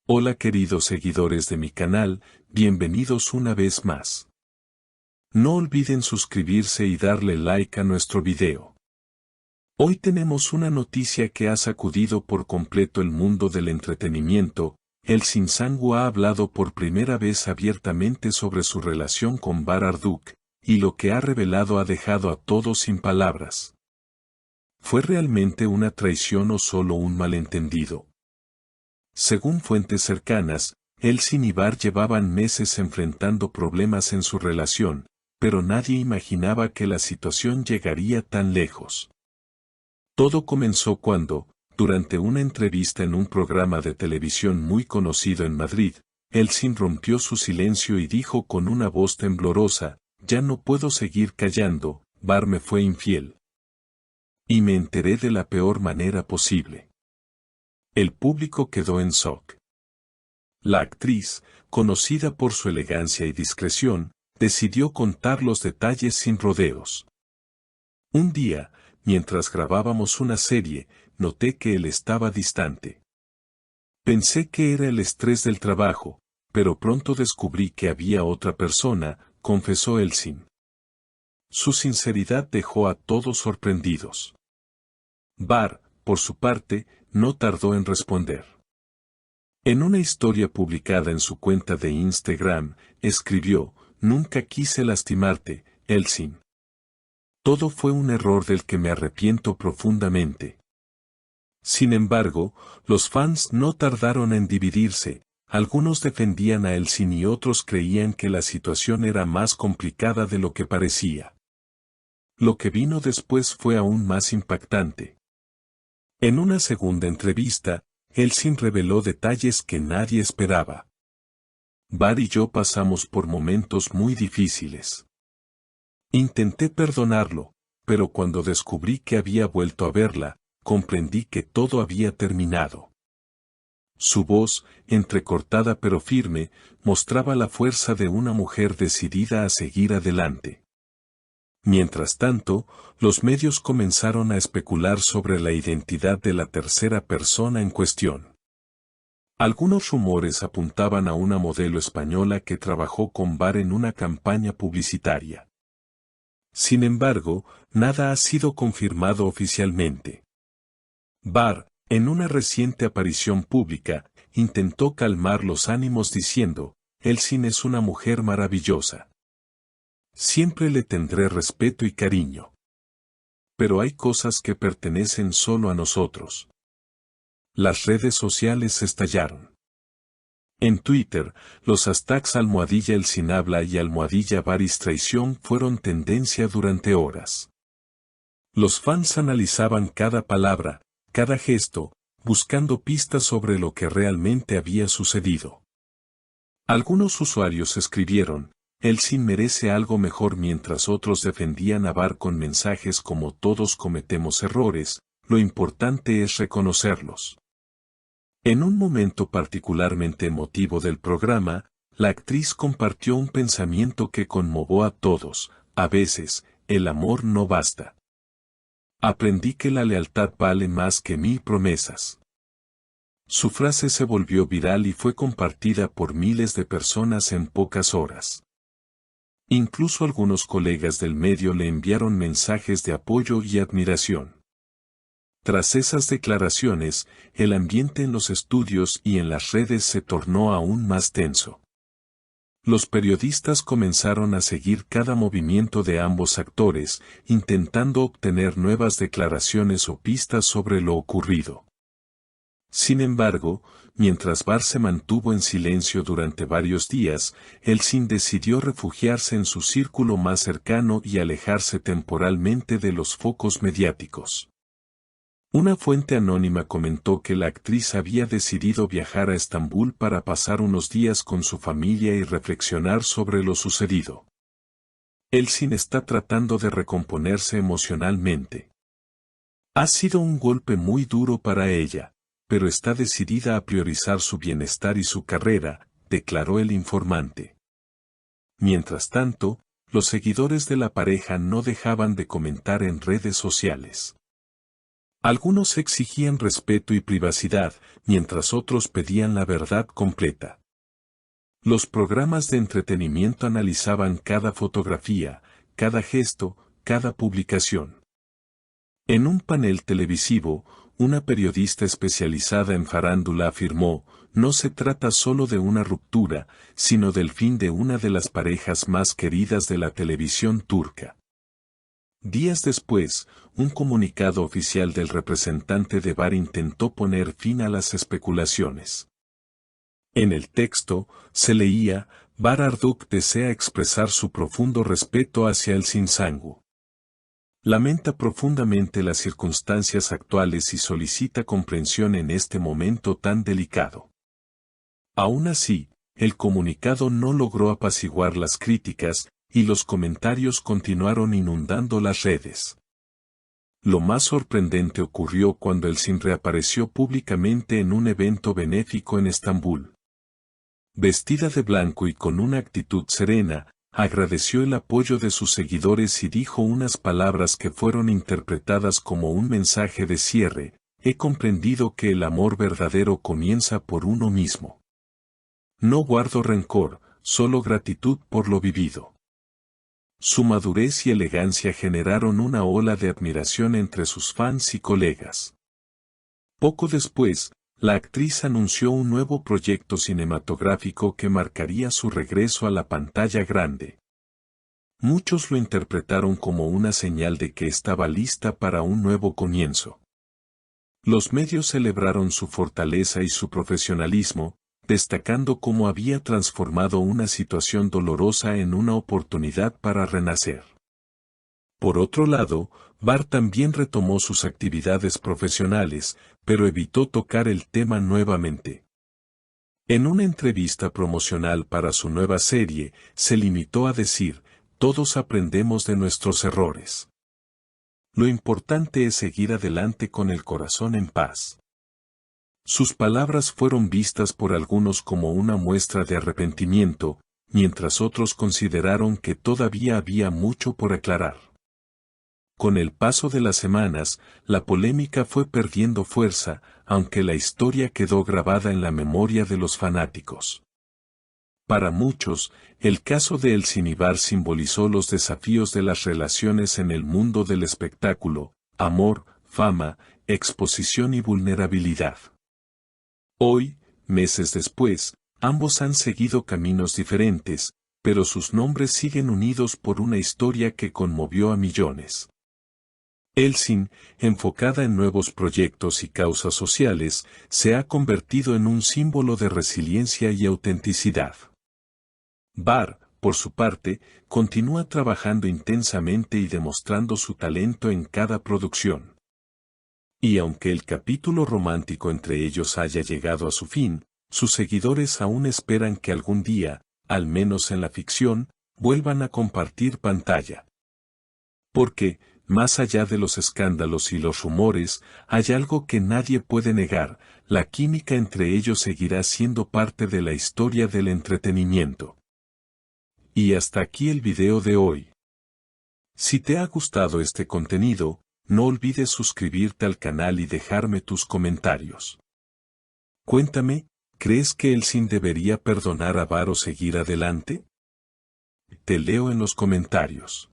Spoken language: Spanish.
Hola queridos seguidores de mi canal, bienvenidos una vez más. No olviden suscribirse y darle like a nuestro video. Hoy tenemos una noticia que ha sacudido por completo el mundo del entretenimiento. Elçin Sangu ha hablado por primera vez abiertamente sobre su relación con Bar Arduk, y lo que ha revelado ha dejado a todos sin palabras. ¿Fue realmente una traición o solo un malentendido? Según fuentes cercanas, Elçin y Bar llevaban meses enfrentando problemas en su relación, pero nadie imaginaba que la situación llegaría tan lejos. Todo comenzó cuando, durante una entrevista en un programa de televisión muy conocido en Madrid, Elçin rompió su silencio y dijo con una voz temblorosa: "Ya no puedo seguir callando, Bar me fue infiel. Y me enteré de la peor manera posible". El público quedó en shock. La actriz, conocida por su elegancia y discreción, decidió contar los detalles sin rodeos. Un día, mientras grabábamos una serie, noté que él estaba distante. Pensé que era el estrés del trabajo, pero pronto descubrí que había otra persona, confesó Elçin. Su sinceridad dejó a todos sorprendidos. Bar, por su parte, no tardó en responder. En una historia publicada en su cuenta de Instagram, escribió: "Nunca quise lastimarte, Elçin. Todo fue un error del que me arrepiento profundamente". Sin embargo, los fans no tardaron en dividirse. Algunos defendían a Elçin y otros creían que la situación era más complicada de lo que parecía. Lo que vino después fue aún más impactante. En una segunda entrevista, Elçin reveló detalles que nadie esperaba. "Bar y yo pasamos por momentos muy difíciles. Intenté perdonarlo, pero cuando descubrí que había vuelto a verla, comprendí que todo había terminado". Su voz, entrecortada pero firme, mostraba la fuerza de una mujer decidida a seguir adelante. Mientras tanto, los medios comenzaron a especular sobre la identidad de la tercera persona en cuestión. Algunos rumores apuntaban a una modelo española que trabajó con Bar en una campaña publicitaria. Sin embargo, nada ha sido confirmado oficialmente. Bar, en una reciente aparición pública, intentó calmar los ánimos diciendo: "Elçin es una mujer maravillosa. Siempre le tendré respeto y cariño. Pero hay cosas que pertenecen solo a nosotros". Las redes sociales estallaron. En Twitter, los hashtags #Elçinhabla y #BarisTraición fueron tendencia durante horas. Los fans analizaban cada palabra, cada gesto, buscando pistas sobre lo que realmente había sucedido. Algunos usuarios escribieron: "Elçin merece algo mejor", mientras otros defendían a Bar con mensajes como: "Todos cometemos errores, lo importante es reconocerlos". En un momento particularmente emotivo del programa, la actriz compartió un pensamiento que conmovió a todos: "A veces, el amor no basta. Aprendí que la lealtad vale más que 1000 promesas". Su frase se volvió viral y fue compartida por miles de personas en pocas horas. Incluso algunos colegas del medio le enviaron mensajes de apoyo y admiración. Tras esas declaraciones, el ambiente en los estudios y en las redes se tornó aún más tenso. Los periodistas comenzaron a seguir cada movimiento de ambos actores, intentando obtener nuevas declaraciones o pistas sobre lo ocurrido. Sin embargo, mientras Bar se mantuvo en silencio durante varios días, Elçin decidió refugiarse en su círculo más cercano y alejarse temporalmente de los focos mediáticos. Una fuente anónima comentó que la actriz había decidido viajar a Estambul para pasar unos días con su familia y reflexionar sobre lo sucedido. Elçin está tratando de recomponerse emocionalmente. Ha sido un golpe muy duro para ella, pero está decidida a priorizar su bienestar y su carrera, declaró el informante. Mientras tanto, los seguidores de la pareja no dejaban de comentar en redes sociales. Algunos exigían respeto y privacidad, mientras otros pedían la verdad completa. Los programas de entretenimiento analizaban cada fotografía, cada gesto, cada publicación. En un panel televisivo, una periodista especializada en farándula afirmó: no se trata solo de una ruptura, sino del fin de una de las parejas más queridas de la televisión turca. Días después, un comunicado oficial del representante de Bar intentó poner fin a las especulaciones. En el texto, se leía: Bar Arduk desea expresar su profundo respeto hacia el Sinsangu. Lamenta profundamente las circunstancias actuales y solicita comprensión en este momento tan delicado. Aún así, el comunicado no logró apaciguar las críticas, y los comentarios continuaron inundando las redes. Lo más sorprendente ocurrió cuando el Sin reapareció públicamente en un evento benéfico en Estambul. Vestida de blanco y con una actitud serena, agradeció el apoyo de sus seguidores y dijo unas palabras que fueron interpretadas como un mensaje de cierre: he comprendido que el amor verdadero comienza por uno mismo. No guardo rencor, solo gratitud por lo vivido. Su madurez y elegancia generaron una ola de admiración entre sus fans y colegas. Poco después, la actriz anunció un nuevo proyecto cinematográfico que marcaría su regreso a la pantalla grande. Muchos lo interpretaron como una señal de que estaba lista para un nuevo comienzo. Los medios celebraron su fortaleza y su profesionalismo, destacando cómo había transformado una situación dolorosa en una oportunidad para renacer. Por otro lado, Bar también retomó sus actividades profesionales, pero evitó tocar el tema nuevamente. En una entrevista promocional para su nueva serie, se limitó a decir: todos aprendemos de nuestros errores. Lo importante es seguir adelante con el corazón en paz. Sus palabras fueron vistas por algunos como una muestra de arrepentimiento, mientras otros consideraron que todavía había mucho por aclarar. Con el paso de las semanas, la polémica fue perdiendo fuerza, aunque la historia quedó grabada en la memoria de los fanáticos. Para muchos, el caso de Elçin İbar simbolizó los desafíos de las relaciones en el mundo del espectáculo: amor, fama, exposición y vulnerabilidad. Hoy, meses después, ambos han seguido caminos diferentes, pero sus nombres siguen unidos por una historia que conmovió a millones. Elçin, enfocada en nuevos proyectos y causas sociales, se ha convertido en un símbolo de resiliencia y autenticidad. Bar, por su parte, continúa trabajando intensamente y demostrando su talento en cada producción. Y aunque el capítulo romántico entre ellos haya llegado a su fin, sus seguidores aún esperan que algún día, al menos en la ficción, vuelvan a compartir pantalla. Porque, más allá de los escándalos y los rumores, hay algo que nadie puede negar: la química entre ellos seguirá siendo parte de la historia del entretenimiento. Y hasta aquí el video de hoy. Si te ha gustado este contenido, no olvides suscribirte al canal y dejarme tus comentarios. Cuéntame, ¿crees que Elçin debería perdonar a Bar o seguir adelante? Te leo en los comentarios.